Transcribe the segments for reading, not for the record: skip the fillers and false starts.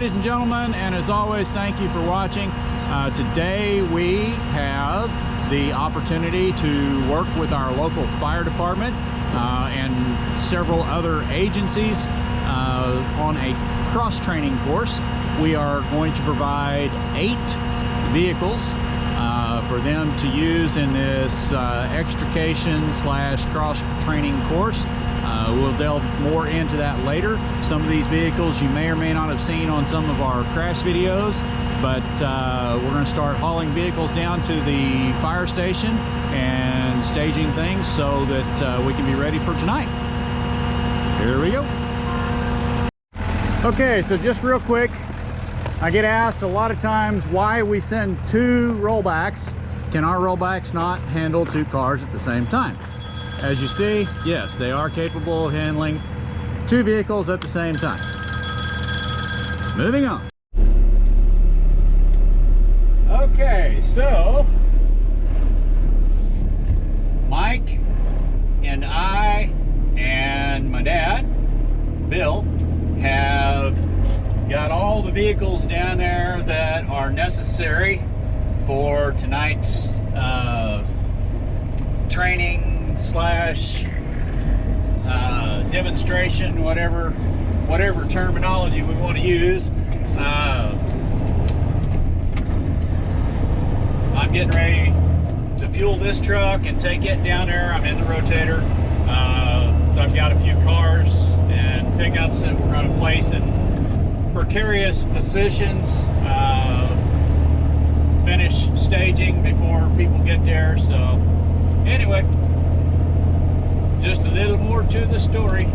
ladies and gentlemen, and as always, thank you for watching. Today we have the opportunity to work with our local fire department and several other agencies on a cross-training course. We are going to provide 8 vehicles for them to use in this extrication / cross-training course. We'll delve more into that later. Some of these vehicles you may or may not have seen on some of our crash videos, but we're going to start hauling vehicles down to the fire station and staging things so that we can be ready for tonight. Here we go. Okay, so just real quick, I get asked a lot of times why we send 2 rollbacks. Can our rollbacks not handle 2 cars at the same time? As you see, yes, they are capable of handling 2 vehicles at the same time. Moving on. Okay, so Mike and I and my dad, Bill, have got all the vehicles down there that are necessary for tonight's training / demonstration, whatever terminology we want to use. I'm getting ready to fuel this truck and take it down there. I'm in the rotator. So I've got a few cars and pickups that we're going to place in precarious positions, finish staging before people get there. So anyway, just a little more to the story.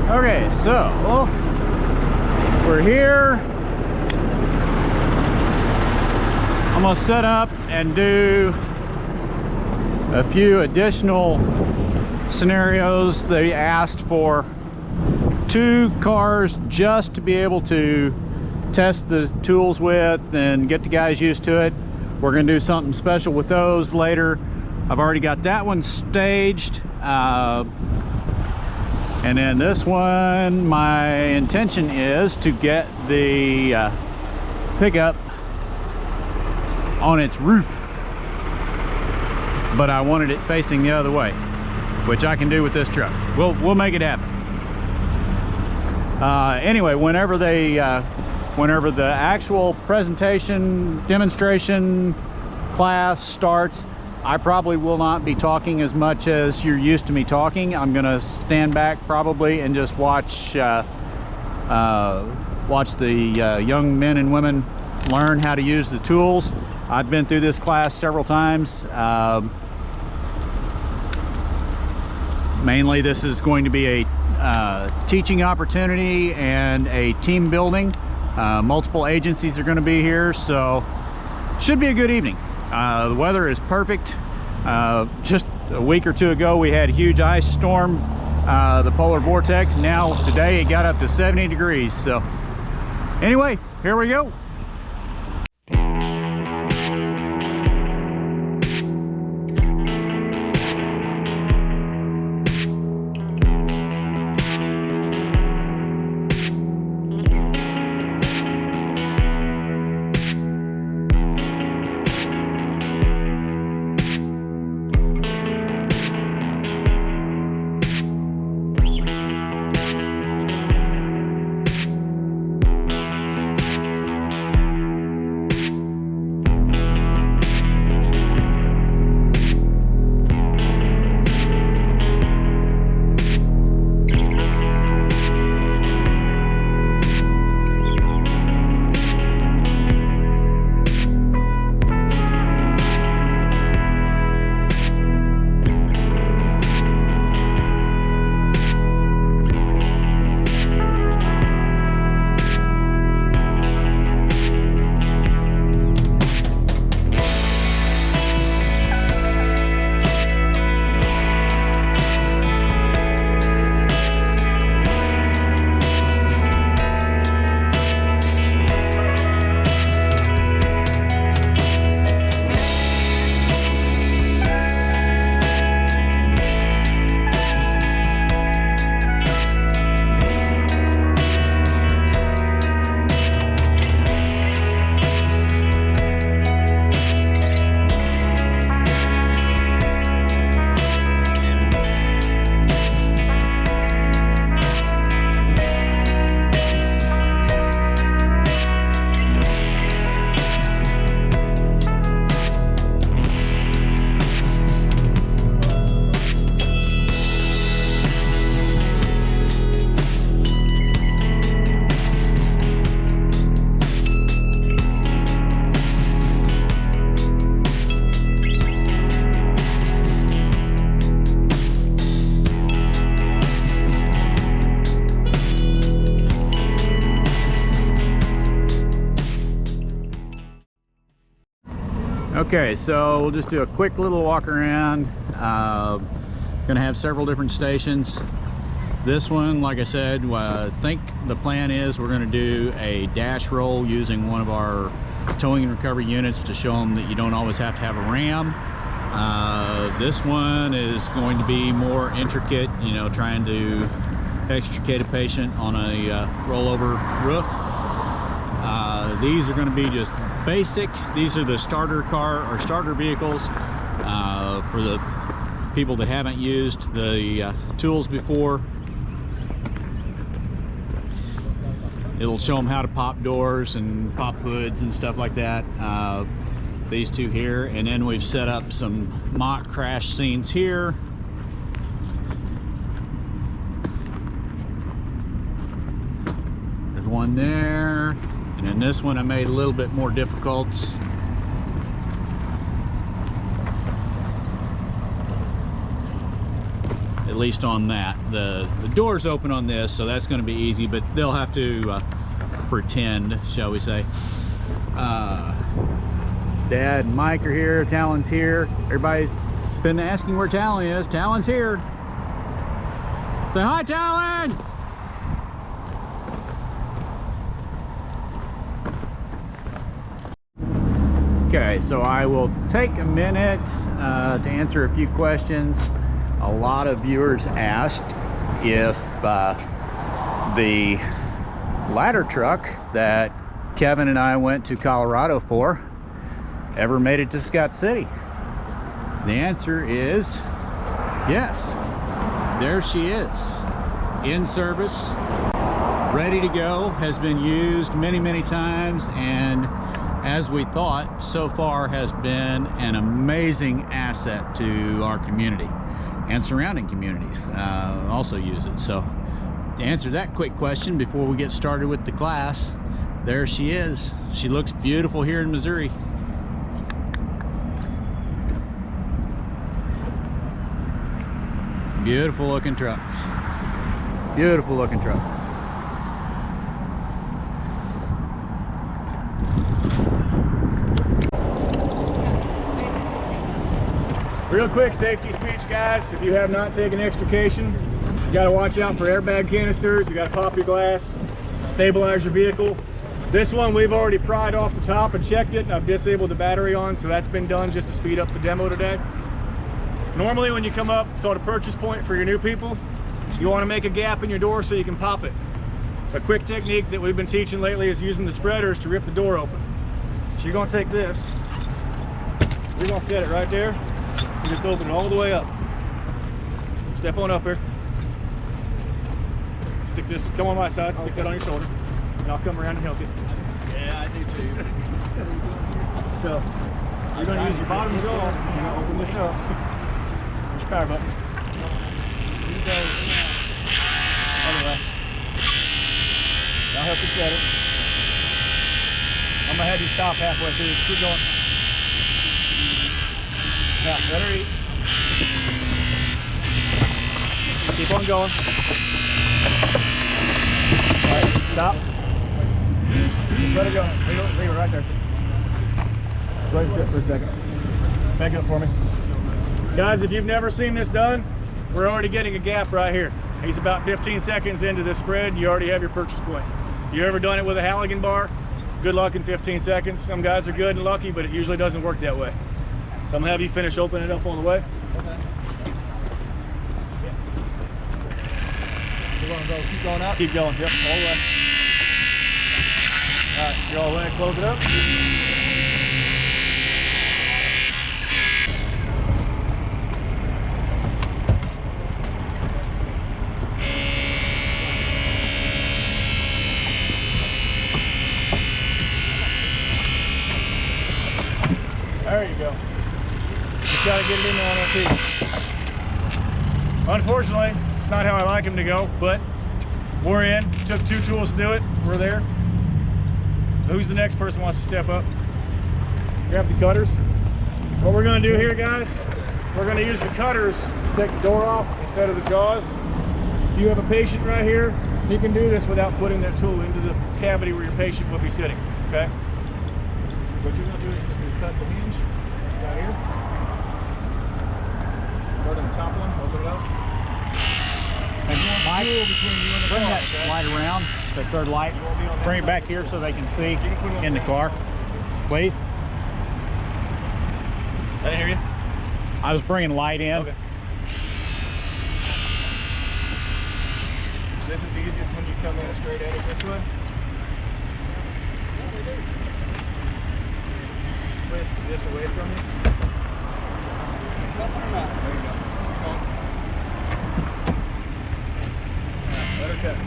Okay, so we're here. I'm gonna set up and do a few additional scenarios. They asked for 2 cars just to be able to test the tools with and get the guys used to it. We're gonna do something special with those later. I've already got that one staged, and then this one, my intention is to get the pickup on its roof, but I wanted it facing the other way, which I can do with this truck. We'll make it happen. Anyway, whenever the actual presentation demonstration class starts, I probably will not be talking as much as you're used to me talking. I'm gonna stand back probably and just watch the young men and women learn how to use the tools. I've been through this class several times. Mainly this is going to be a teaching opportunity and a team building. Multiple agencies are going to be here, so should be a good evening. The weather is perfect. Just a week or 2 ago we had a huge ice storm, the polar vortex. Now today it got up to 70 degrees. So anyway, here we go. Okay, so we'll just do a quick little walk around. Gonna have several different stations. This one, like I said, I think the plan is we're gonna do a dash roll using one of our towing and recovery units to show them that you don't always have to have a ram. This one is going to be more intricate, you know, trying to extricate a patient on a rollover roof. These are going to be just basic. These are the starter car or starter vehicles for the people that haven't used the tools before. It'll show them how to pop doors and pop hoods and stuff like that. These two here, and then we've set up some mock crash scenes here. There's one there, and then this one I made a little bit more difficult. At least on that. The door's open on this, so that's going to be easy, but they'll have to pretend, shall we say. Dad and Mike are here, Talon's here. Everybody's been asking where Talon is. Talon's here. Say hi, Talon! Okay, so I will take a minute to answer a few questions. A lot of viewers asked if the ladder truck that Kevin and I went to Colorado for ever made it to Scott City. The answer is yes. There she is, in service, ready to go, has been used many times, and as we thought, so far has been an amazing asset to our community and surrounding communities. Also use it. So to answer that quick question before we get started with the class, there she is. She looks beautiful here in Missouri. Beautiful looking truck. Beautiful looking truck. Real quick safety speech, guys. If you have not taken extrication, you got to watch out for airbag canisters. You got to pop your glass, stabilize your vehicle. This one we've already pried off the top and checked it, and I've disabled the battery on, so that's been done just to speed up the demo today. Normally when you come up, it's called a purchase point for your new people. You want to make a gap in your door so you can pop it. A quick technique that we've been teaching lately is using the spreaders to rip the door open. So you're going to take this, you're going to set it right there, and just open it all the way up. Step on up here. Stick this, come on my side, stick that on your shoulder, and I'll come around and help you. Yeah, I do too. So, you're going to use your bottom jaw and open this up. Push your power button. You go other way. I'll help you set it. I'm going to have you stop halfway through. Keep going. Now, let her eat. Keep on going. Alright, stop. Just let it go. Leave it right there. Just let it sit for a second. Back it up for me. Guys, if you've never seen this done, we're already getting a gap right here. He's about 15 seconds into this spread. You already have your purchase point. You ever done it with a Halligan bar? Good luck in 15 seconds. Some guys are good and lucky, but it usually doesn't work that way. So I'm gonna have you finish opening it up on the way. Okay. We're gonna go, keep going up? Keep going, yep, all the way. All right, you're all the way, close it up. There you go. Just got to get it in there on that piece. Unfortunately, it's not how I like them to go, but we're in. Took 2 tools to do it. We're there. Who's the next person who wants to step up? Grab the cutters. What we're going to do here, guys, we're going to use the cutters to take the door off instead of the jaws. If you have a patient right here, you can do this without putting that tool into the cavity where your patient will be sitting, okay? What you're going to do is just going to cut the hinge top one, open it up. And Mike, bring that light around, the third light. Bring it back here so they can see in the car, please. I didn't hear you. I was bringing light in. Okay. This is easiest when you come in straight at it this way. Twist this away from you. There you go. Let her cut.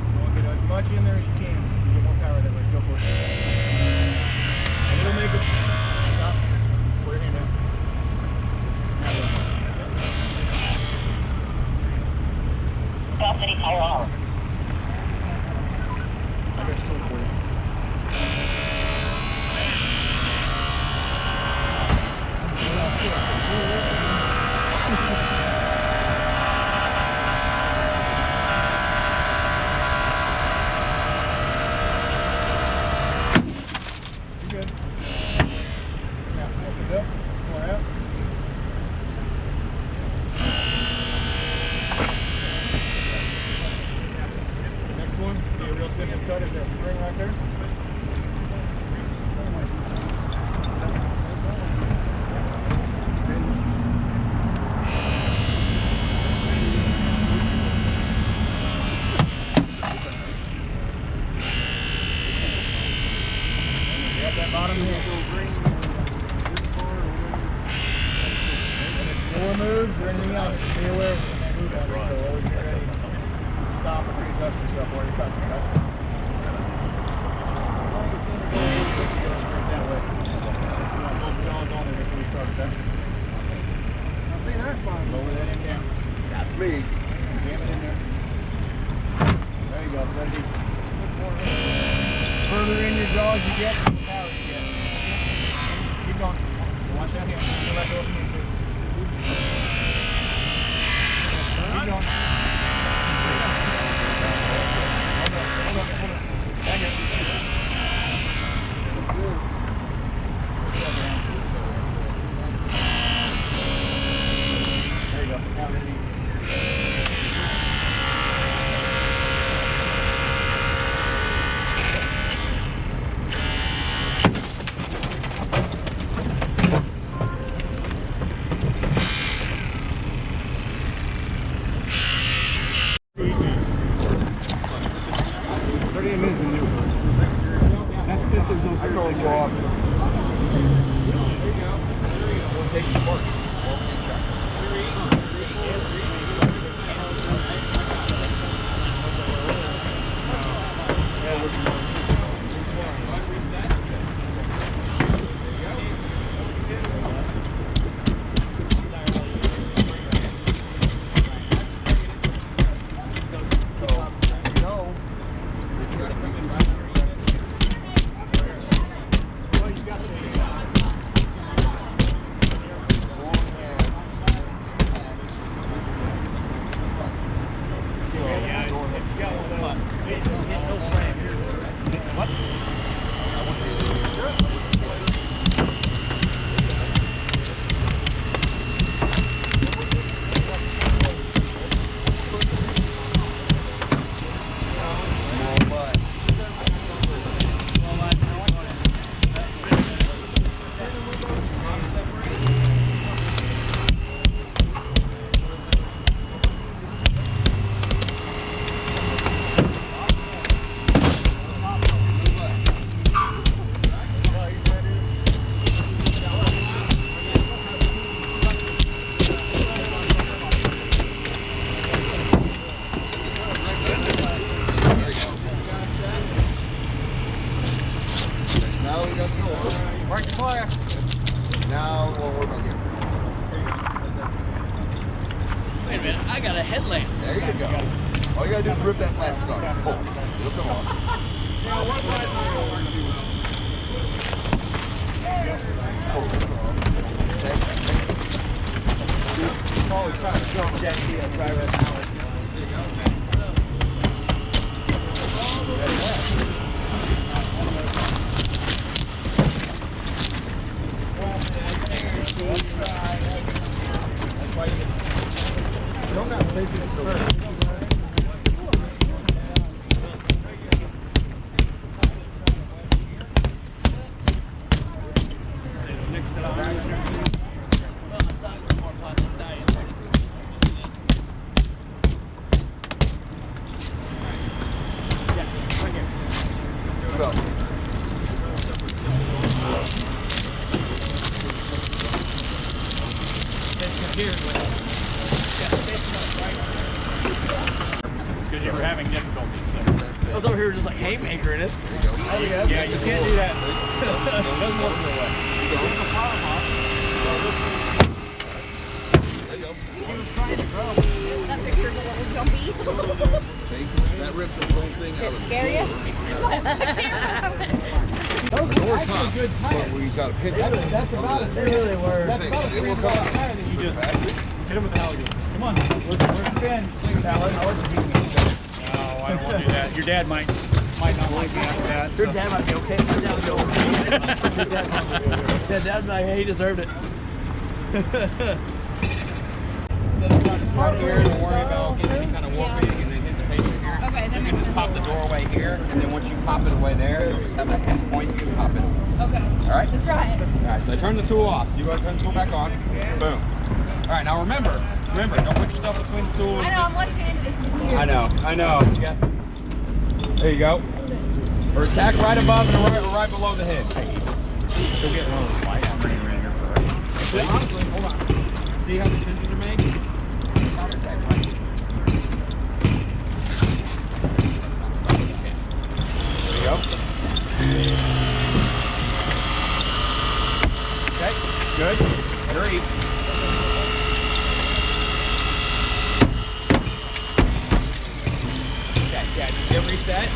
You want to get as much in there as you can. You get more power that way. Go for it. And it'll make it. Stop. Put your hand down. Stop any power hour. I got your tool for you. You're good. Now, open it up. Pour it out. Next one, see a real simple cut is that spring right there. Grab that bottom hinge. And if more moves or anything else, be aware when they move on you, so always be ready to stop and readjust yourself while you're cutting, okay? Go straight that way. You want both jaws on there before you start, okay? I see that fine. Lower that in down. That's me. Jam it in there. There you go. Let it be. Further in your jaws you get, the power you get. Keep going. Watch that hand. You'll let go if you need to. Keep going. Hold on. Back it. There you go. Now ready. I don't go up. We'll take the mark. Now we'll work on getting Wait a minute, I got a headlamp. there. You go. All you gotta do is rip that plastic off. Pull. It'll come off. Always trying to jump that right now. Because you were having difficulties. So. I was over here just like haymaker in it. Yeah, you can't do that. It doesn't work your way. That picture's a little jumpy. That ripped the whole thing out of the Scare you? door top. But we got a pinch. That's about it. They really were. It will come out. You just hit him with the alligator. Come on. Where's the pin? I'll let you beat me. No, I don't want to do that. Your dad might not like me after that. Your dad might be okay. Your dad would be okay. Your dad might, hey, he deserved it. Right here, don't worry about getting any kind of warping and then hit the patient here. Okay, that You makes can just sense. pop the doorway here, and then once you pop it away there, you'll just have that pinch point, you can pop it. Okay. All right? Let's try it. All right, so I turn the tool off. So you go ahead and turn the tool back on. Boom. All right, now remember, don't put yourself between the tools. I know, I'm left-handed. This is weird. I know. You got, there you go. Or attack right above and right below the head. Go get one of those lights and bring it in here for us. But honestly, hold on. See how these hinges are made? Counter attack right here. There you go. Okay, good. Three. Okay, yeah, just get reset.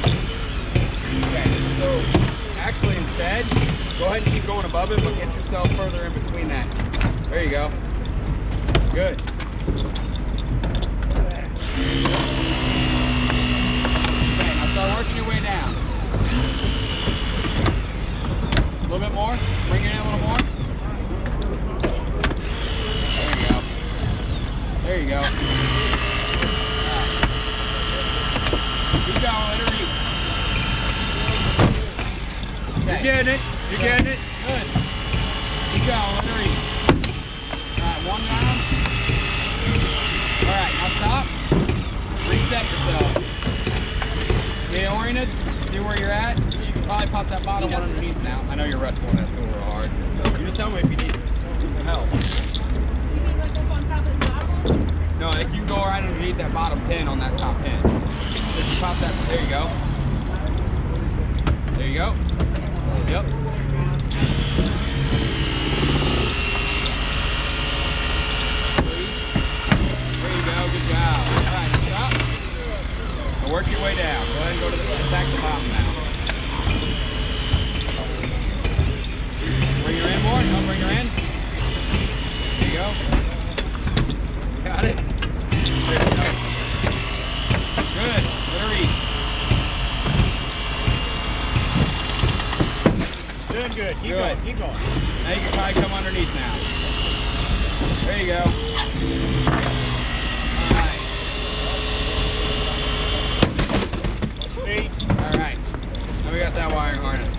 Okay, so actually instead, go ahead and keep going above it, but get yourself further in between that. There you go. Good. Okay, now start working your way down. A little bit more. Bring it in a little more. There you go. There you go. Right. Keep going, let her reach. Okay. You're getting it. You're getting it. Good. Keep going, let her reach. Alright, one round. Alright, now stop. Reset yourself. Stay oriented. See where you're at. You can probably pop that bottom one underneath now. I know you're wrestling that tool real hard. You just tell me if you need some help. You mean like up on top of the top? No, like you can go right underneath that bottom pin on that top pin. Just you pop that. There you go. There you go. Yep. There you go. Good job. All right, stop. Now work your way down. Go ahead and go to the attack the bottom now. Bring her in more. No, bring her in. There you go. Got it. There you go. Good. Let her reach. Doing good. Keep Good. going. Keep going. Now you can probably come underneath now. There you go. All right. Now we got that wiring harness.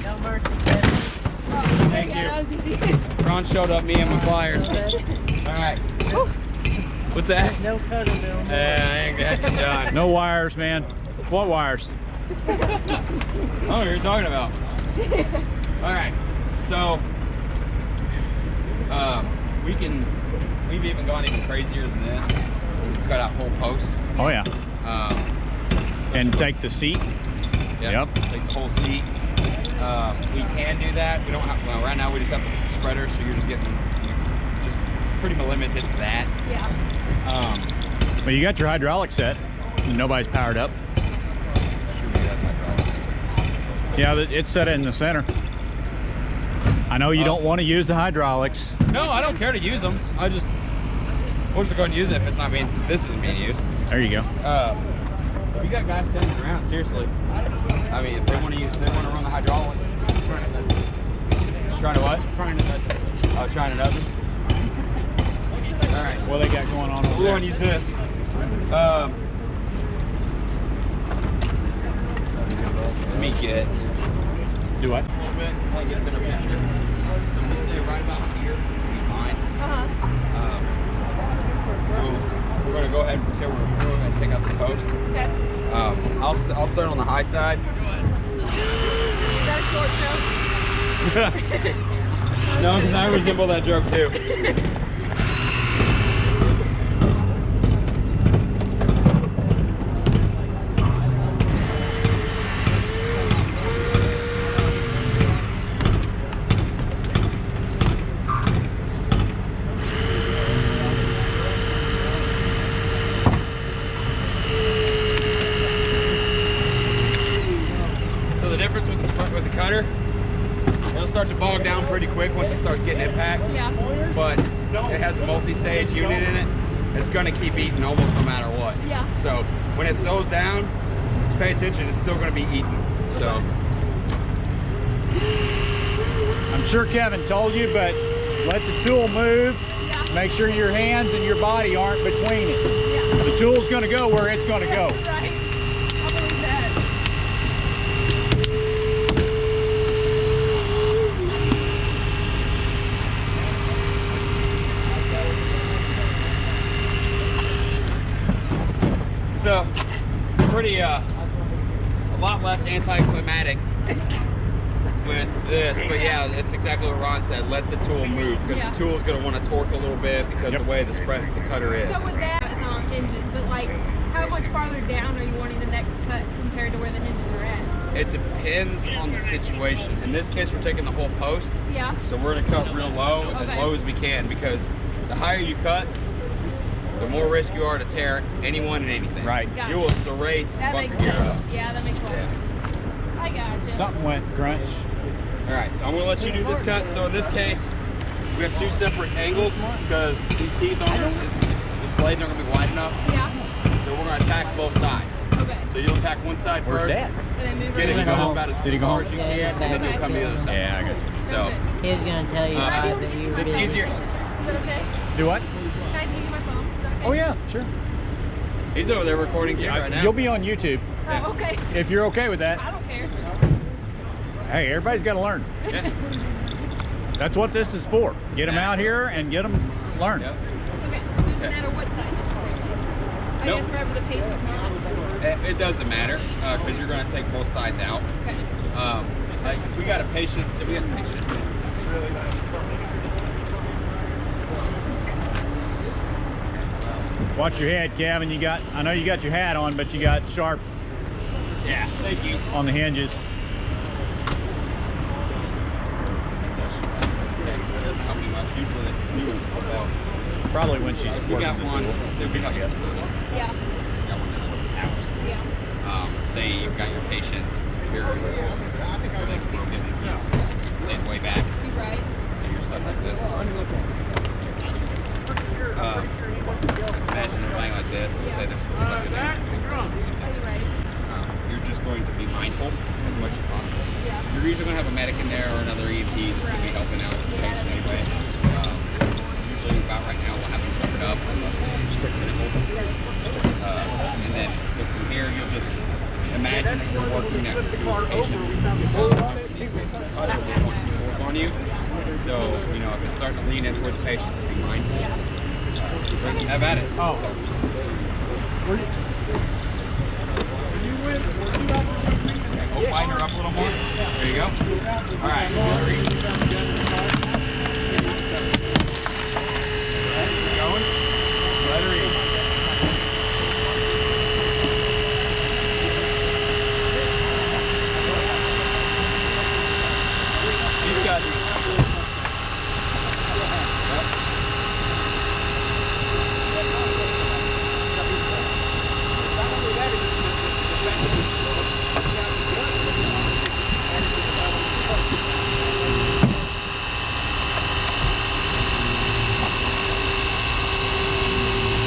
No mercy, kid. Thank Yeah, you. that was easy. Ron showed up, me and my pliers. All right. What's that? No cutting, no more. I ain't got it done. No wires, man. What wires? I don't know what you're talking about. All right. So, we've even gone even crazier than this. We've cut out whole posts. Oh yeah. And take the seat. Yeah, Yep. take the whole seat. We can do that. We don't have, well, right now we just have the spreader, so you're just pretty limited to that. Yeah. Well, you got your hydraulic set. And nobody's powered up. Yeah, it's set in the center. I know you don't want to use the hydraulics. No, I don't care to use them. We're just going to use it if it's not this isn't being used. There you go. We got guys standing around, seriously. I mean, if they want to run the hydraulics, Trying to what? Trying to nudge. Oh, trying to nudge him? All right. What they got going on over We're there? going to use this. Let me get Do what? a little bit. I'll get a better picture. So we stay right about here. We'll be fine. So we're going to go ahead and pretend we're going to take out the post. Okay. I'll start on the high side. Is that a short joke? No, because I resemble that joke too. So the difference with the cutter, it'll start to bog down pretty quick once it starts getting impact. Yeah. But it has a multi-stage unit in it. It's gonna keep eating almost no matter what. Yeah. So when it slows down, just pay attention. It's still gonna be eating. So I'm sure Kevin told you, but let the tool move. Yeah. Make sure your hands and your body aren't between it. Yeah. The tool's going to go where it's going to go. Right. I believe that. So pretty a lot less anticlimactic with this, but yeah, it's exactly what Ron said. Let the tool move because Yeah. the tool is going to want to torque a little bit because Yep. the way the cutter is. So with that, it's not on hinges, but like, how much farther down are you wanting the next cut compared to where the hinges are at? It depends on the situation. In this case, we're taking the whole post, Yeah. so we're going to cut real low, as Okay. low as we can, because the higher you cut, the more risk you are to tear anyone and anything. Right. Got You it. will serrate That bunker makes gear sense. up. Yeah, that makes sense. I got you. Something went crunch. All right, so I'm going to let you do this cut. So in this case, we have two separate angles because these teeth aren't, these blades aren't going to be wide enough. Yeah. So we're going to attack both sides. Okay. So you'll attack one side Where's first, Dad? And then move get it around. going about as Did he go far home? as you can, and then you'll come to the other side. Yeah, I got you. So That's He was gonna tell you why, but you it's didn't. easier. Is that okay? Do what? Can I give you my phone? Is that okay? Oh, yeah, sure. He's over there recording too right now. You'll be on YouTube Oh, okay. if you're okay with that. I don't care. Hey, everybody's got to learn. Yeah. That's what this is for. Get them out here and get them learn. Yep. Okay, so does it matter what side necessarily? I Nope. guess wherever the patient's not. It doesn't matter because you're going to take both sides out. Okay. Like if we got a patient, say we got a patient. Watch your head, Kevin. I know you got your hat on, but you got sharp Yeah, thank you. on the hinges. Okay, that doesn't help me much. Usually the new ones pop out. Probably when she's We got working the one. tool. Say we got this. Yeah. Got one that puts out. Yeah. Say you've got your patient here, everything's broken, he's laid way back, You're right. so you're stuck like this. Imagine they're laying like this, and say they're still stuck in there. Oh, you're right. You're just going to be mindful as much as possible. Yeah. You're usually going to have a medic in there or another EMT that's going to be helping out with the patient anyway. Usually about right now we'll have them covered up unless it's critical. And then, so from here you'll just imagine that you're working next to a patient. Cutter will want to torque on you. So, you know, if it's starting to lean in towards the patient, just be mindful. Have at it. Oh. Okay, go widen her up a little more. There you go. All right. Going. Let her eat. He's got you.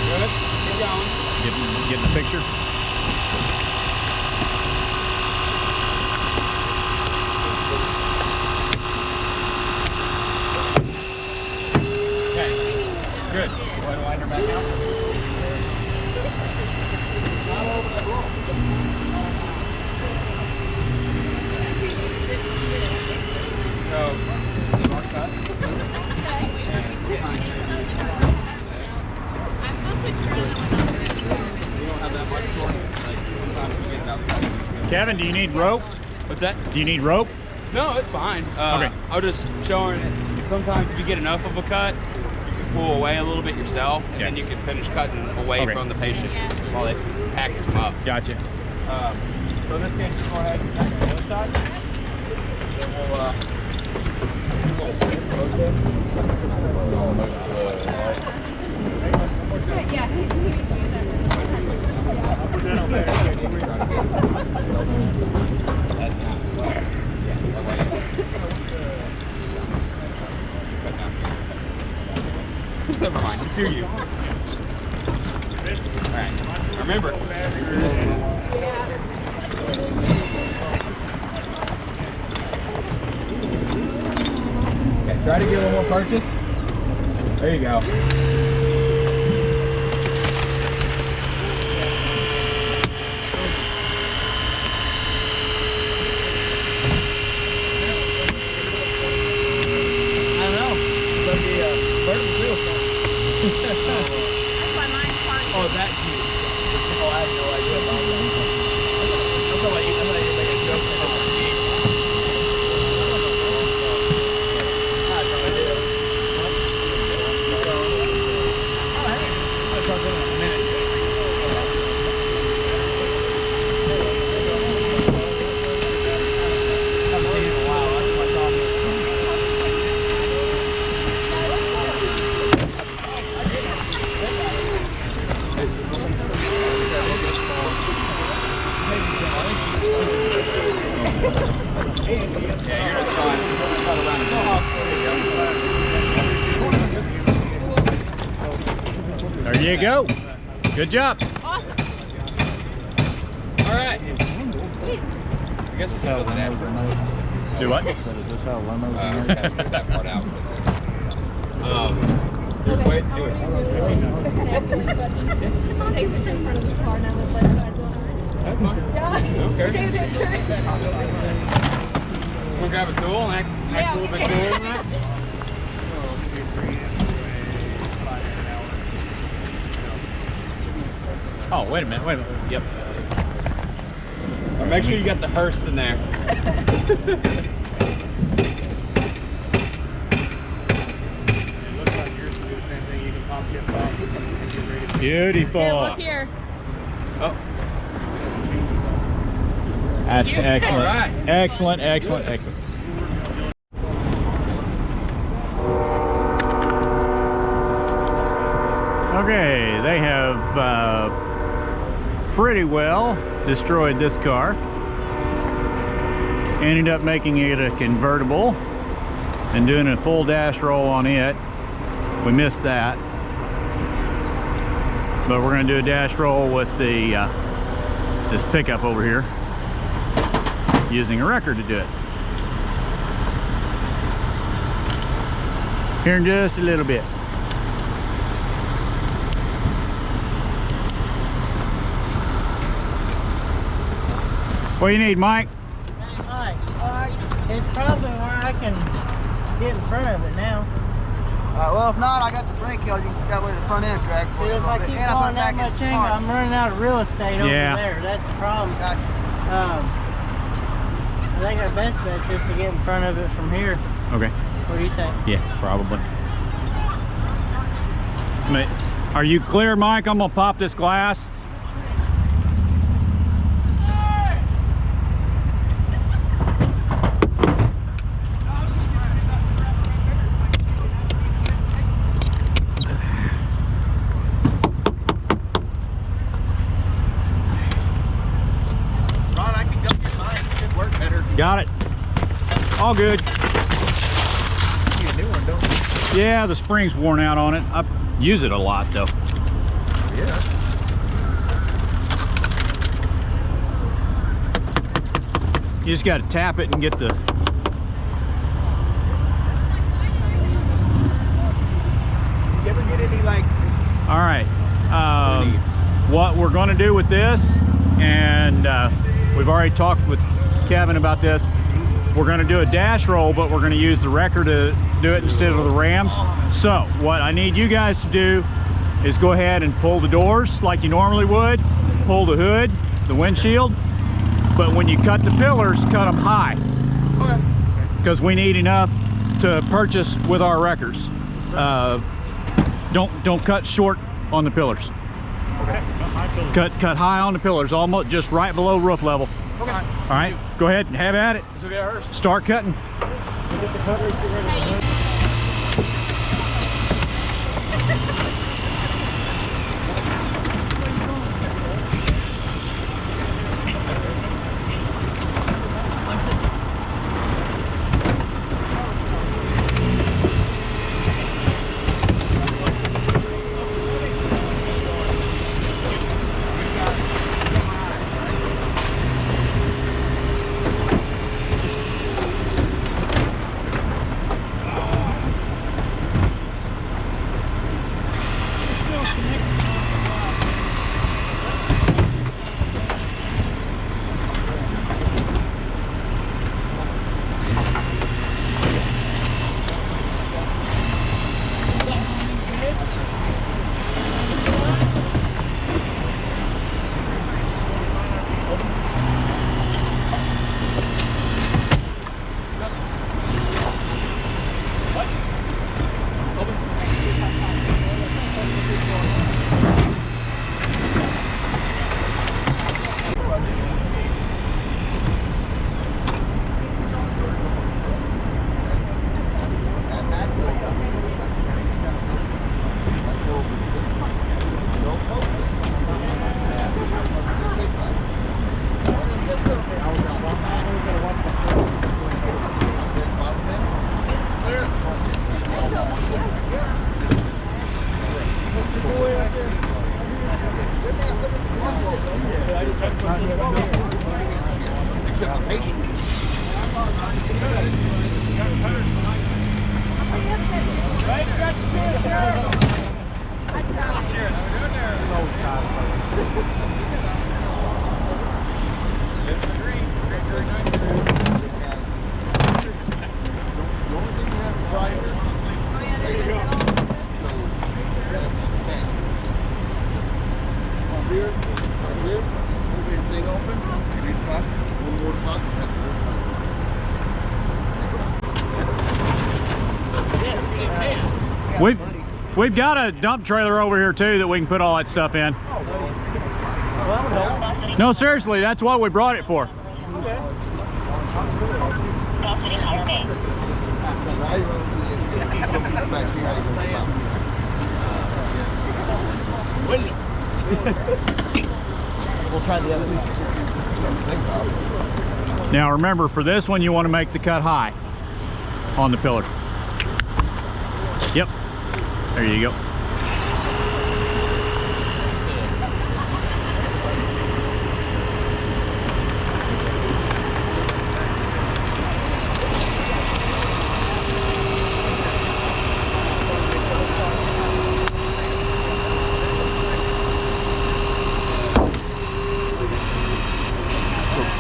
Good. Keep going. Getting a picture. Good. Go ahead and wind her back out. So, more cut. Kevin, do you need rope? What's that? Do you need rope? No, it's fine. Okay. I'll just showing it. Sometimes if you get enough of a cut, you can pull away a little bit yourself, and then you can finish cutting away from the patient while they package them up. Gotcha. So in this case, just go ahead and cut the other side. Never mind, just do you. Alright, remember. Okay, try to get a little more purchase. There you go. Oh, that too. Oh, I have no idea about that. I'm gonna make a joke to this week. I have no idea. I'll talk to him in a minute. I haven't seen him in a while. That's my problem. There you go. Good job. Awesome. All right. I guess we'll go to the dashboard. Do what? So is this how limos We gotta take that part out. There's ways to do it. I'll take this in front of this car now with both sides on it. That's fine. Yeah. Okay. Take a picture. We'll grab a tool and act a little bit cooler than that. Oh, wait a minute. Yep. Or make sure you got the hearse in there. Beautiful. Here, look here. Oh. That's excellent. All right. Excellent, excellent, excellent. Okay, they have pretty well destroyed this car. Ended up making it a convertible and doing a full dash roll on it. We missed that. But we're going to do a dash roll with the this pickup over here, using a record to do it. Here in just a little bit. What do you need, Mike? Hey, Mike. It's probably where I can get in front of it now. Well, if not, I got the brake held. That way the front end drag for See, you. if I keep going that much angle, I'm running out of real estate over there. That's the problem. Gotcha. I think our best bet is just to get in front of it from here. Okay. What do you think? Yeah, probably. Are you clear, Mike? I'm gonna pop this glass. Got it. All good. You need a new one, don't you? Yeah, the spring's worn out on it. I use it a lot though. Yeah. You just got to tap it and get the... You ever get any like right. What we're going to do with this, and we've already talked with Kevin about this. We're going to do a dash roll, but we're going to use the wrecker to do it instead of the rams. So what I need you guys to do is go ahead and pull the doors like you normally would, pull the hood, the windshield, but when you cut the pillars, cut them high. Okay. Because we need enough to purchase with our wreckers. Don't cut short on the pillars. Okay. Cut high on the pillars, almost just right below roof level. Okay. All right, go ahead and have at it. So we got hers. Start cutting. We've got a dump trailer over here too that we can put all that stuff in. No, seriously, that's what we brought it for. We'll try the other one. Now remember, for this one you want to make the cut high on the pillar. Yep. There you go.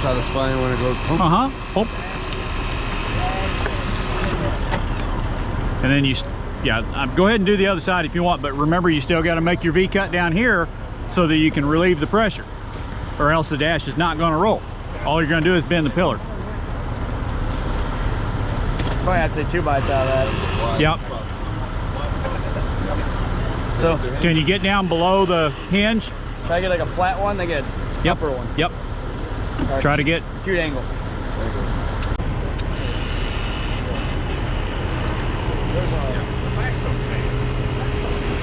Satisfying when it goes. Uh-huh. Oh. And then you, go ahead and do the other side if you want, but remember you still got to make your V-cut down here so that you can relieve the pressure, or else the dash is not going to roll. All you're going to do is bend the pillar. Probably have to take 2 bites out of that. Yep. So can you get down below the hinge? Try to get like a flat one, then get an upper one. Yep. Right. Try to get acute angle.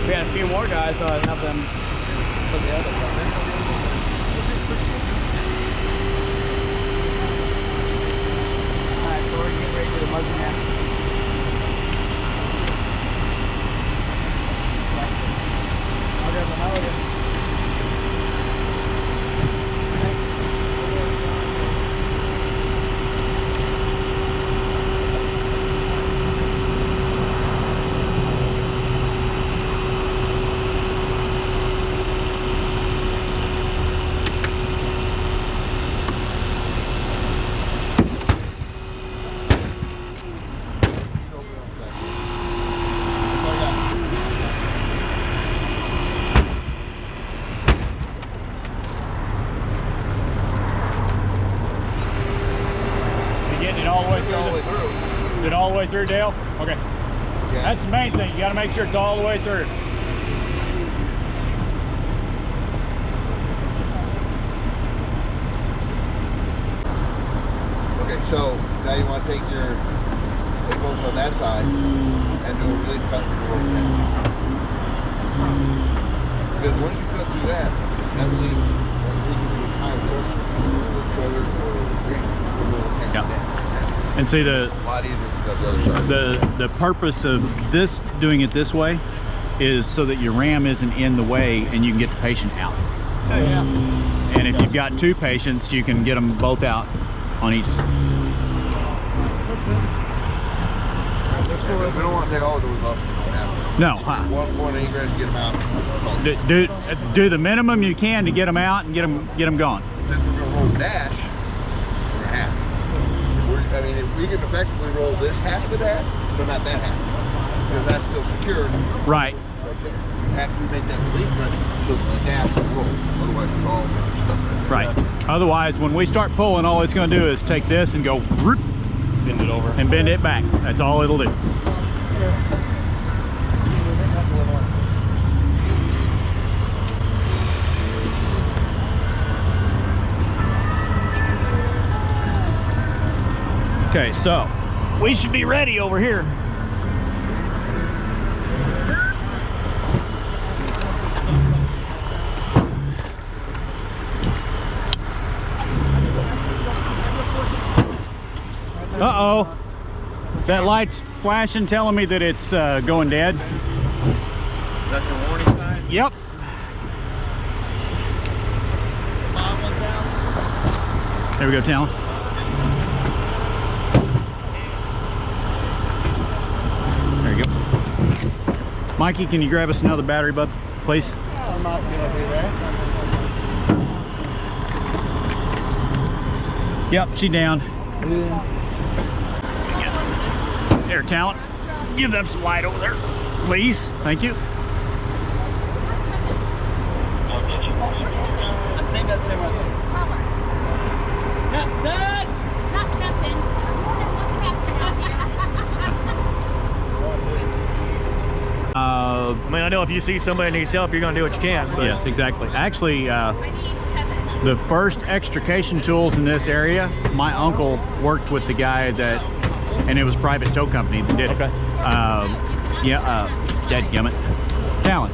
We had a few more guys, so I'd have them put the other side. Alright, so we're getting ready to do the muzzle now. I'll grab the Halligan. through, Dale? Okay. Yeah. That's the main thing. You got to make sure it's all the way through. Okay, so now you want to take your elbows on that side and do a relief cut through the rope again. Because once you cut through that relief can do a time rope, the spoilers or the green, And see, a lot easier to cut the other side. the purpose of this, doing it this way, is so that your ram isn't in the way and you can get the patient out. Yeah. And if you've got 2 patients, you can get them both out on each. We don't want to take all the doors off. No. One egress, get them out. Do the minimum you can to get them out and get them gone. Since we're going to roll the dash, we're half. I mean, if we can effectively roll this half of the dash, but not that half, because that's still secured. Right. But you have to make that relief cut so the dash will roll. Otherwise, it's all stuff right there. Right. Otherwise, when we start pulling, all it's going to do is take this and go whoop, Bend it over. and bend it back. That's all it'll do. Okay, so we should be ready over here. Uh-oh. That light's flashing, telling me that it's going dead. That's your warning sign? Yep. There we go, Talon. There you go. Mikey, can you grab us another battery, bud, please? I'm not gonna do that. Yep, she's down. There, Talon. Give them some light over there, please. Thank you. I think that's him right there. Captain! Not captain. More than one captain out here. I mean, I know if you see somebody needs help, you're going to do what you can. But Yes, exactly. Actually, I need Kevin. the first extrication tools in this area, my uncle worked with the guy that, and it was a private tow company that did it. Okay. Dadgummit. Talon.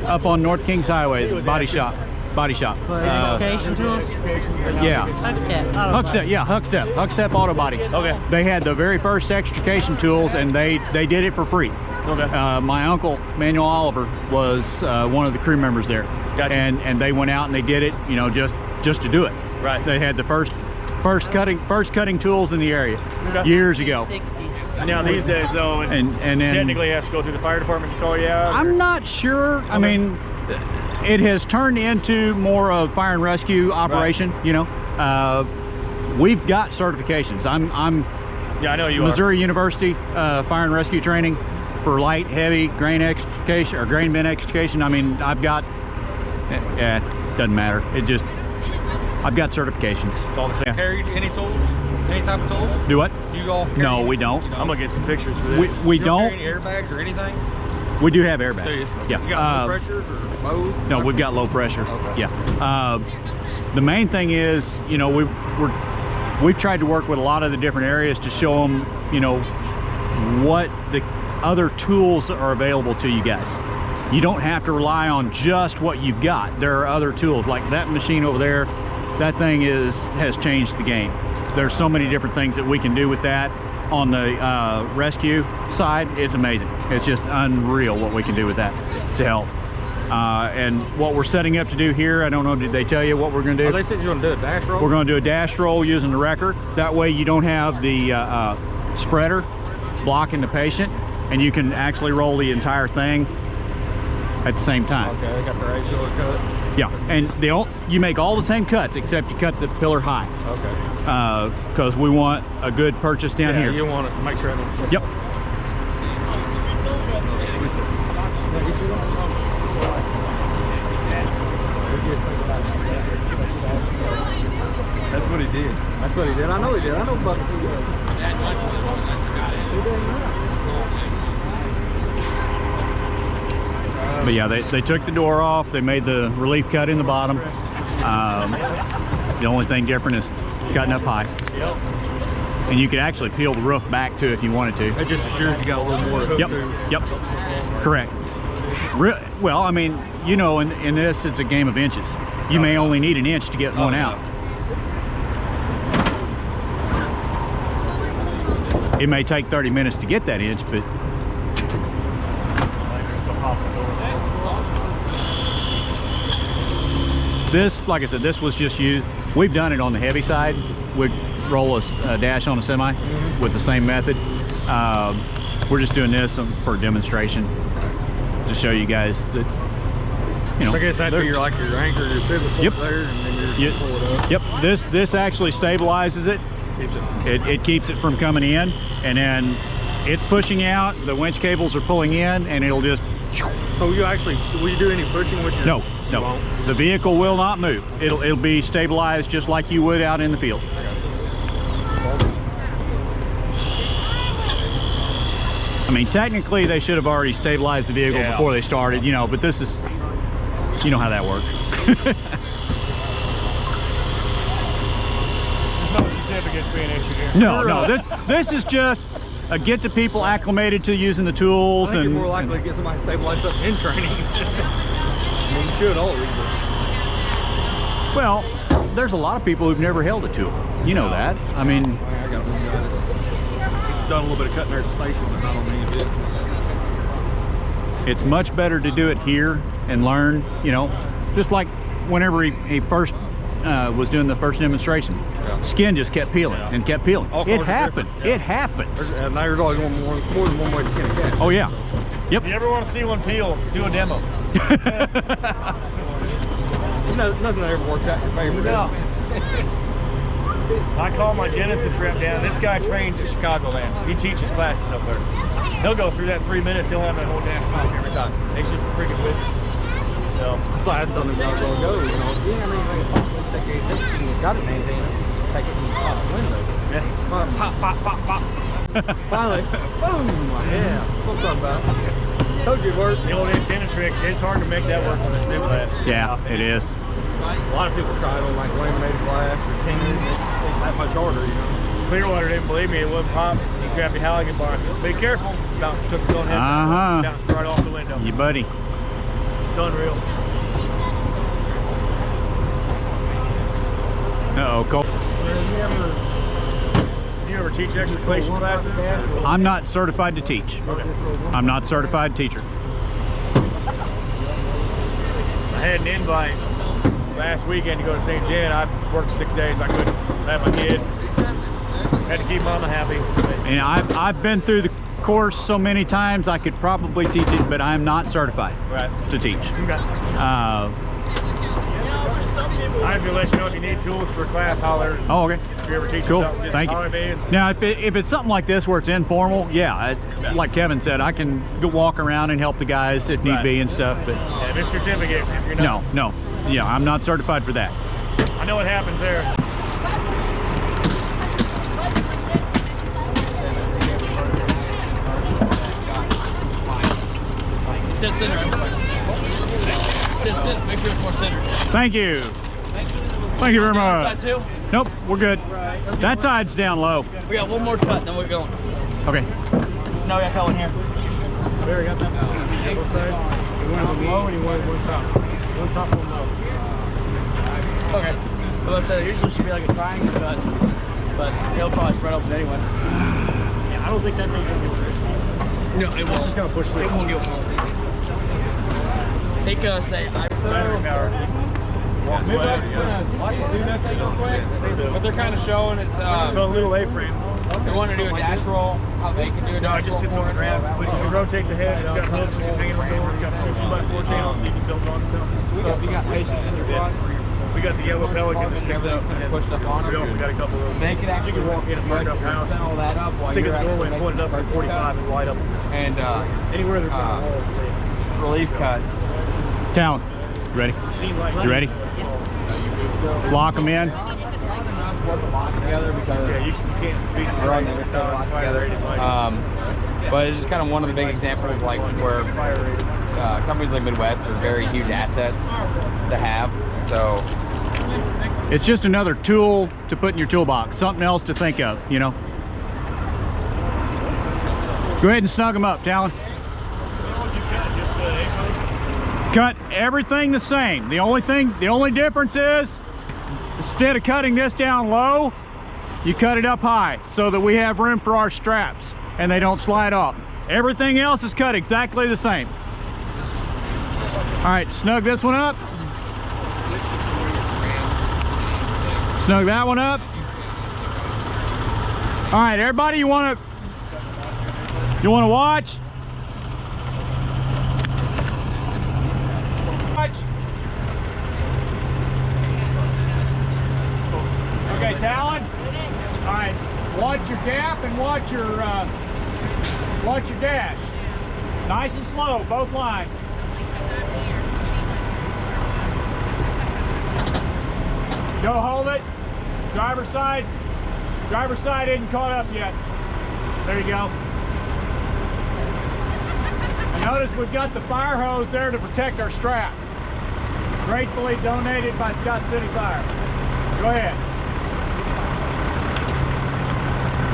Up on North Kings Highway, body shop. Body shop. Extrication tools? Yeah. Huckstep. Huckstep Auto Body. Okay. They had the very first extrication tools, and they did it for free. Okay. My uncle Manuel Oliver was one of the crew members there. Gotcha. And they went out and they did it, you know, just to do it. Right. They had the first cutting tools in the area Okay. years ago. 60s. Now these days, though, And then technically it has to go through the fire department to call you out. I'm not sure. I mean, it has turned into more of fire and rescue operation. You know, we've got certifications. I'm Yeah, I know you Missouri University fire and rescue training for light, heavy, grain extrication or grain bin extrication. I mean, I've got. Yeah, doesn't matter. It just I've got certifications. It's all the same. Carry any tools? Any type of tools? Do what? Do you all carry No, any? we don't. I'm gonna get some pictures for this. We You don't. carry any airbags or anything? We do have airbags. Do you? Yeah. You got low pressures or low? No, we've got low pressure. Okay. Yeah. The main thing is, you know, we've tried to work with a lot of the different areas to show them, you know, what the other tools are available to you guys. You don't have to rely on just what you've got. There are other tools like that machine over there. That thing has changed the game. There's so many different things that we can do with that. On the rescue side, it's amazing. It's just unreal what we can do with that to help. And what we're setting up to do here, I don't know, did they tell you what we're going to do? Oh, they said you're going to do a dash roll? We're going to do a dash roll using the wrecker. That way you don't have the spreader blocking the patient, and you can actually roll the entire thing at the same time. Okay, they got the regular cut. Yeah, and you make all the same cuts except you cut the pillar high. Okay. Because we want a good purchase down here. You want to make sure everything's Yep. That's what he did. That's what he did. I know he did. I know Bucket. But yeah, they took the door off. They made the relief cut in the bottom. The only thing different is cutting up high. And you could actually peel the roof back too if you wanted to. That just assures you got a little more to hook through. Yep, correct. Well, I mean, you know, in this, it's a game of inches. You may only need an inch to get one out. It may take 30 minutes to get that inch, but this, like I said, this was just used. We've done it on the heavy side. We roll a dash on a semi with the same method. We're just doing this for demonstration to show you guys that, you know. So I guess after you're like your anchor, your pivot point there, and then you just pull it up. Yep. This actually stabilizes it. It keeps it from coming in, and then it's pushing out. The winch cables are pulling in, and it'll just. So will you do any pushing with your? No. The vehicle will not move. It'll be stabilized just like you would out in the field. I mean, technically they should have already stabilized the vehicle before they started, you know, but this is, you know how that works. No certificates being issued here. No, this is just a get the people acclimated to using the tools. I think and you're more likely to get somebody stabilized up in training. I mean, you should always. Well, there's a lot of people who've never held a tool. You know that. I mean, I got one guy that's done a little bit of cutting there at the station, but not on any of it. it's much better to do it here and learn, you know, just like whenever he first was doing the first demonstration. Skin just kept peeling and kept peeling. It happened. It happens. And now there's always more than one way to skin a cat. Oh yeah. Yep. If you ever want to see one peel, do a demo. Nothing ever works out in your favor. No. I call my Genesis rep down. This guy trains at Chicagoland. He teaches classes up there. He'll go through that in 3 minutes. He'll have that whole dash pump every time. He's just a freaking wizard. So that's why I told him I was going to go. You know, you ain't anything possible. Take it. This thing has got to maintain it. Take it from the top window. Yeah. Pop, pop, pop, pop. Finally, boom. Yeah. What I'm talking about. Told you it worked. The old antenna trick. It's hard to make that work on this new class. Yeah, it is. A lot of people try it on like laminated glass or tinted. It's that much harder, you know. Clearwater didn't believe me. It wouldn't pop. He grabbed the Halligan bar and said, "Be careful." About took his own head bounced right off the window. You buddy. It's unreal. Uh-oh, Cole. Do you ever teach extrication classes? I'm not certified to teach. Okay. I'm not certified teacher. I had an invite last weekend to go to St. Jan. I worked 6 days. I couldn't have my kid. Had to keep mama happy. And I've been through the course so many times I could probably teach it, but I'm not certified to teach. Okay. I was gonna let you know if you need tools for a class, holler. Oh, okay. If you ever teach Cool. something, just Thank holler at me. you. Now, if it's something like this where it's informal, yeah, like Kevin said, I can go walk around and help the guys if need be and stuff. But Yeah, if it's certificates, if you're not. no, yeah, I'm not certified for that. I know what happens there. Sit center. Sit, make sure it's more center. Thank you. Thank you very much. Side too? Nope, we're good. That side's down low. We got one more cut, then we're going. Okay. No, we got cut one here. Barry got that? Both sides? You want them low and you want one top? One top, one low. Okay. Well, let's say usually should be like a triangle cut, but it'll probably spread open anyway. Yeah, I don't think that thing's gonna get through. No, it won't. It's just gonna push through. It won't go full. They could say, Battery power. why do that thing real quick? What they're kind of showing is So a little A-frame. they want to do a dash roll, how they can do a No, dash it roll just sits on the for us. ground. When you rotate the head, it's got hooks, you can hang it on the door. It's got two 2x4 channels so you can build it on yourself. So if you got patience in your front, We got the yellow Pelican that sticks up. And pushed up on we them. also got a couple of those. They can So you actually can walk in and park up house. set all that up while Stick it you're in the doorway and actually point it up at making 45 and light up. and Anywhere there's no walls. relief cuts. Town. Ready? Seem like You ready? Lock them in. slip a lot together because Yeah, you can't beat the Right, price they're of still a lot fire together. rated. But it's just kind of one of the big examples, like where companies like Midwest are very huge assets to have. So It's just another tool to put in your toolbox, something else to think of, you know. Go ahead and snug them up, Talon. Just the 8 posts. Cut everything the same. The only difference is, instead of cutting this down low, you cut it up high so that we have room for our straps and they don't slide off. Everything else is cut exactly the same. All right, snug this one up. Snug that one up. All right, everybody, you want to watch? Okay, Talon. All right, watch your gap and watch your dash. Nice and slow, both lines. Go hold it. Driver's side. Driver's side isn't caught up yet. There you go. And notice we've got the fire hose there to protect our strap. Gratefully donated by Scott City Fire. Go ahead.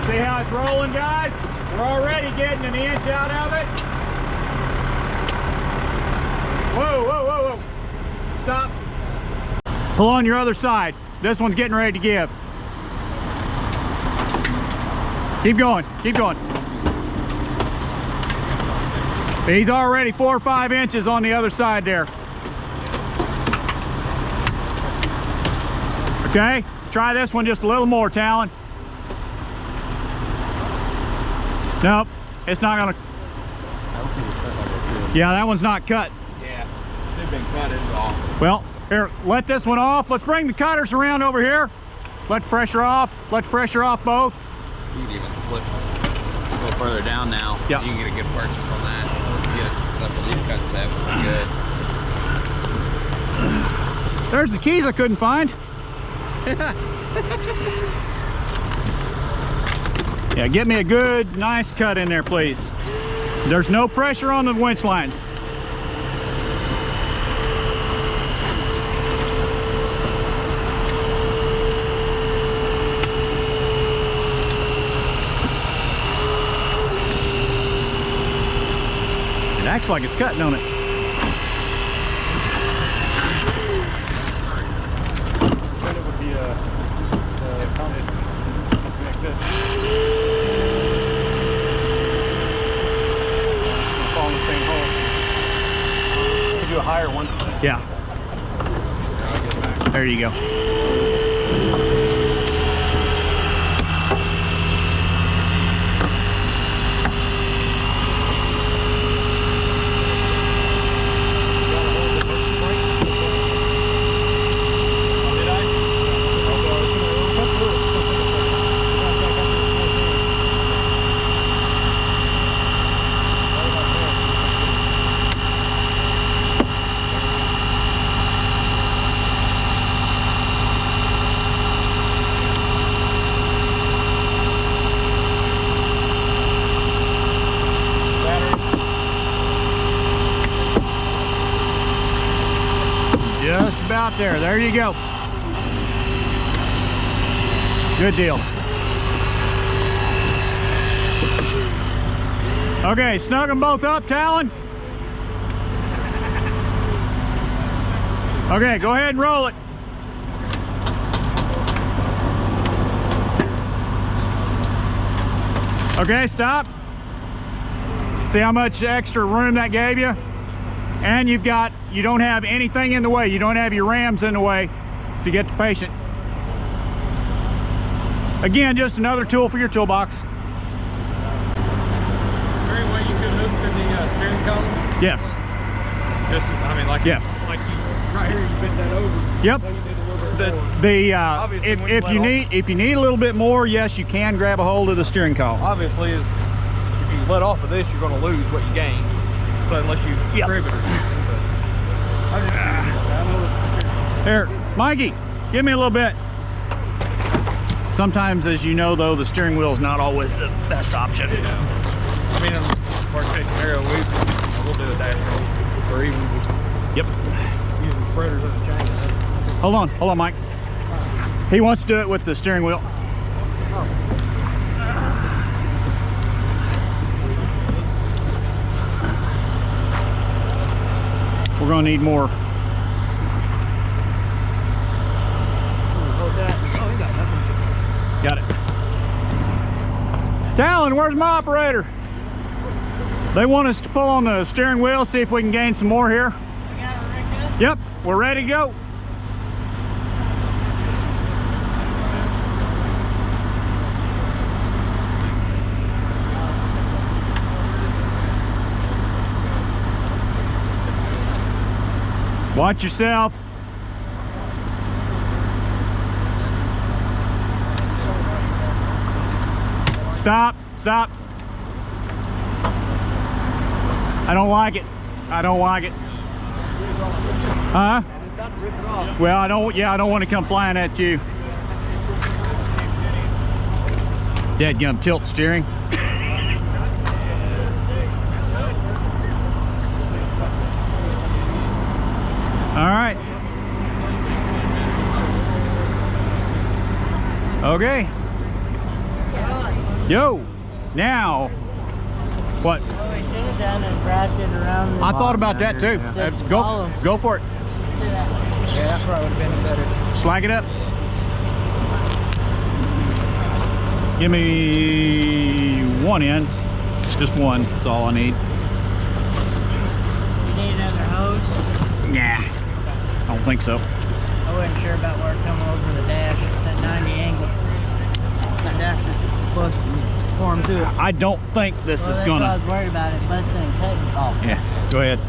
See how it's rolling, guys? We're already getting an inch out of it. Whoa, whoa, whoa, whoa. Stop. Pull on your other side. This one's getting ready to give. Keep going, keep going. He's already 4 or 5 inches on the other side there. Okay, try this one just a little more, Talon. Nope, it's not gonna. Yeah, that one's not cut. yeah, they've been cut it off. Well, here, let this one off. Let's bring the cutters around over here. Let pressure off. Let pressure off both. You can even slip a little further down now. Yeah. You can get a good purchase on that. Get that relief cut set pretty good. There's the keys I couldn't find. Yeah, get me a good, nice cut in there, please. There's no pressure on the winch lines. It acts like it's cutting on it. Then it would be counted. Connect this. Fall in the same hole. You could do a higher one. Yeah. There you go. Just about there. There you go. Good deal. Okay, snug them both up, Talon. Okay, go ahead and roll it. Okay, stop. See how much extra room that gave you? And you don't have anything in the way. You don't have your rams in the way to get the patient. Again, just another tool for your toolbox. Is there any way you could hook to the steering column? Yes. Just, I mean, like Yes. like you right here, you bent that over. Yep. So you did a little bit more. Obviously, when you If let you off- need a little bit more, yes, you can grab a hold of the steering column. Obviously, if you let off of this, you're going to lose what you gain. So unless you Yep. crib it or something. But I know Here, Mikey, give me a little bit. Sometimes, as you know, though, the steering wheel is not always the best option. Yeah. I mean, in the worst case scenario, we'll do a dash roll, or even just Yep. using spreaders as a chain. Hold on, Mike. He wants to do it with the steering wheel. We're gonna need more. Hold that. Oh, you got nothing. Got it. Talon, where's my operator? They want us to pull on the steering wheel, see if we can gain some more here. You got it rigged up? Yep, we're ready to go. Watch yourself. Stop, stop. I don't like it. I don't like it. Huh? He's about to rip it off. Well, I don't want to come flying at you. Dadgum tilt steering. All right. Okay. Yo. Now. What? What we should have done is wrapped it around the I thought about that too. This Go column. for it. Yeah, that probably would have been better. Slag it up. Give me one end. Just one. That's all I need. You need another hose? Nah. I don't think so. I wasn't sure about where it come over the dash, that 90 angle. That dash is close to form too. I don't think this Well, is that's gonna. what I was worried about, it busting and cutting. Oh. Yeah. Go ahead.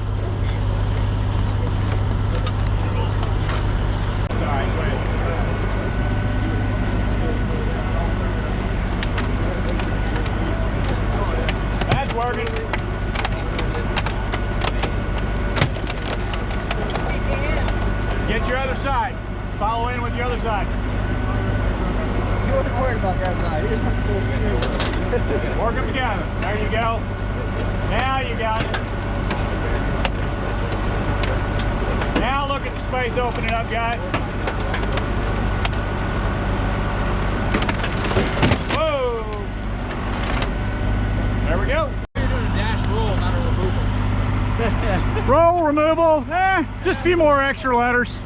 That's working. Get your other side. Follow in with your other side. You wasn't worried about that side. He just went full steering. Work them together. There you go. Now you got it. Now look at the space opening up, guys. Whoa! There we go. You're doing a dash roll, not a removal. Roll removal. Just a few more extra letters.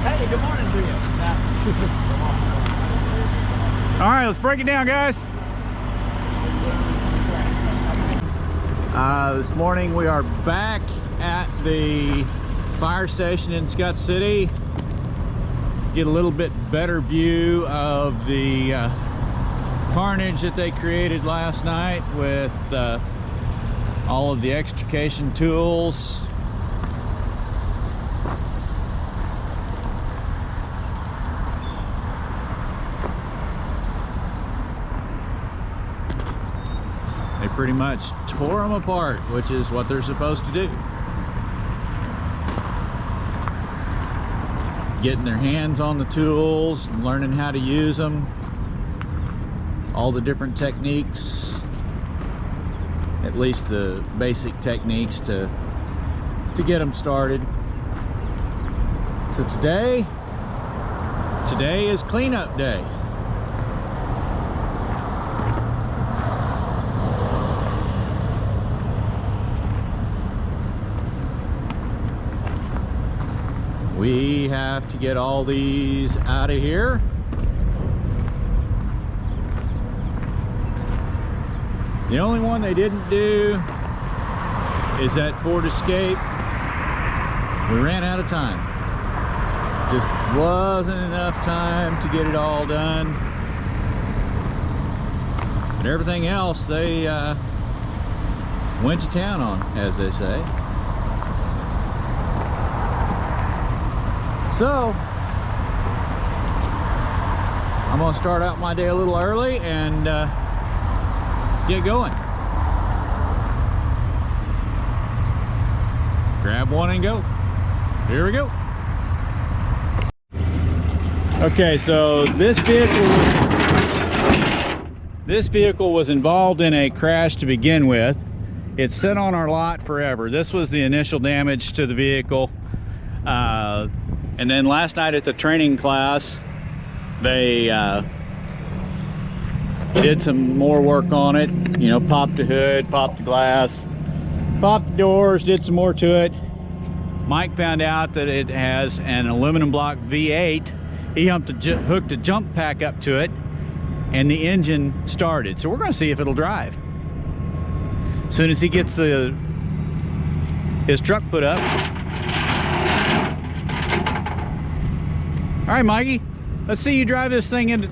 Hey, good morning to you. All right, let's break it down, guys. This morning we are back at the fire station in Scott City. Get a little bit better view of the carnage that they created last night with all of the extrication tools. They pretty much tore them apart, which is what they're supposed to do. Getting their hands on the tools, learning how to use them, all the different techniques, at least the basic techniques to get them started. So today is cleanup day. We have to get all these out of here. The only one they didn't do is that Ford Escape. We ran out of time. Just wasn't enough time to get it all done. But everything else they went to town on, as they say. So I'm gonna start out my day a little early and get going. Grab one and go. Here we go. Okay, so this vehicle was involved in a crash to begin with. It's sat on our lot forever. This was the initial damage to the vehicle. And then last night at the training class, they did some more work on it. You know, popped the hood, popped the glass, popped the doors, did some more to it. Mike found out that it has an aluminum block V8. He hooked a jump pack up to it, and the engine started. So we're going to see if it'll drive. As soon as he gets his truck put up. All right, Mikey, let's see you drive this thing into...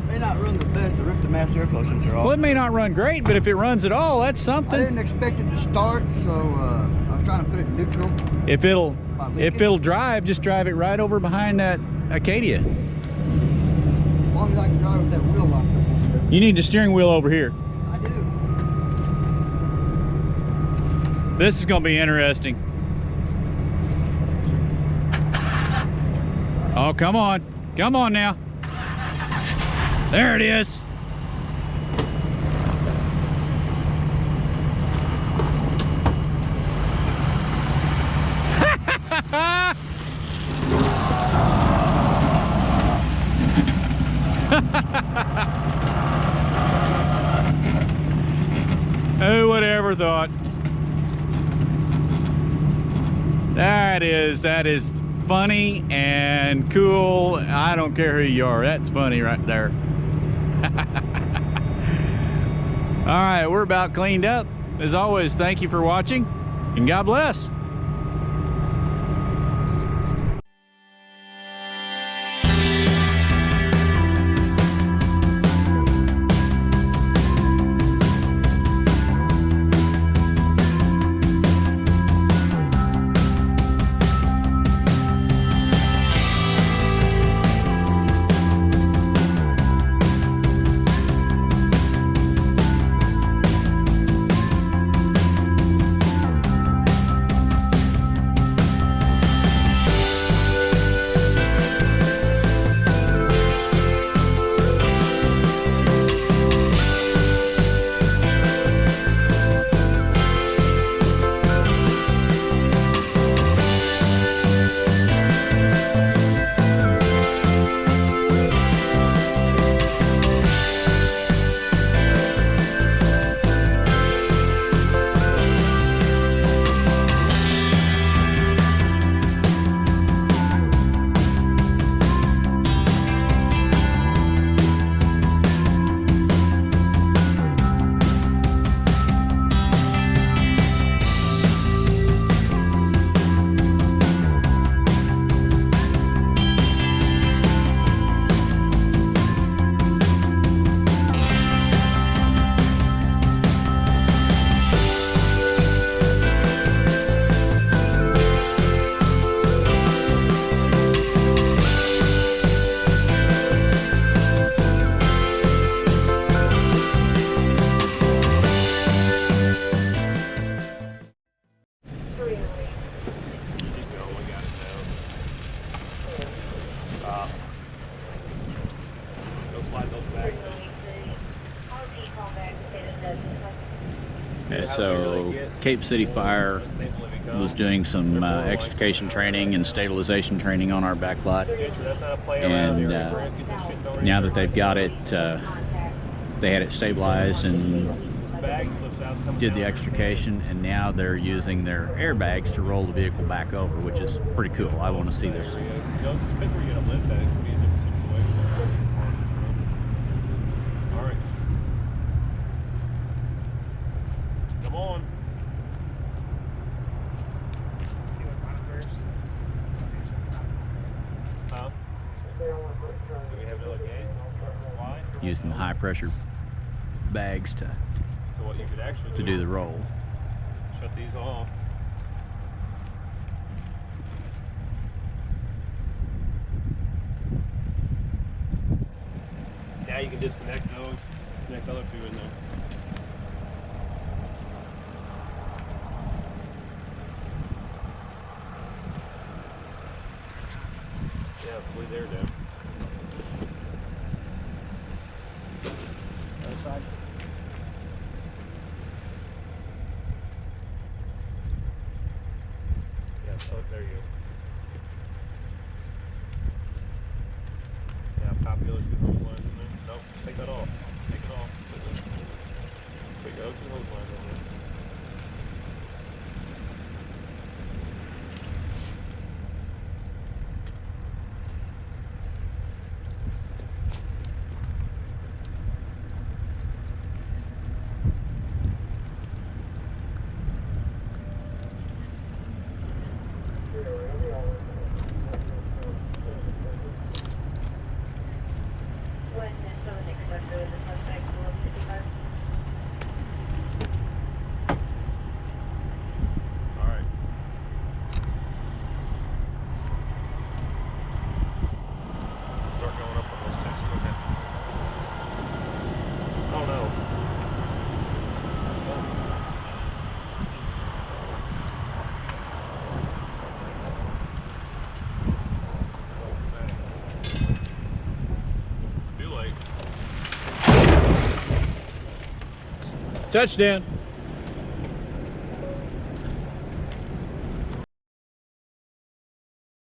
May not run the best. I ripped the mass airflow sensor off. Well, it may not run great, but if it runs at all, that's something. I didn't expect it to start, so I was trying to put it in neutral. If it'll drive, just drive it right over behind that Acadia. As long as I can drive with that wheel locked up. You need the steering wheel over here. I do. This is going to be interesting. Oh, come on. Come on now. There it is. Who would ever thought? That is funny and cool. I don't care who you are. That's funny right there. All right, we're about cleaned up. As always, thank you for watching, and God bless. Okay, so Cape City Fire was doing some extrication training and stabilization training on our back lot, and now that they've got it, they had it stabilized and did the extrication, and now they're using their airbags to roll the vehicle back over, which is pretty cool. I want to see this. Come on. Using the high pressure bags to do the roll. Shut these off. Now you can disconnect those, connect the other two in there. Yeah, fully there, Deb. Oh, there you go. Yeah, pop the other two hose lines in there. Nope, take that off. Take it off. Put your other two hose lines in there. Touchdown.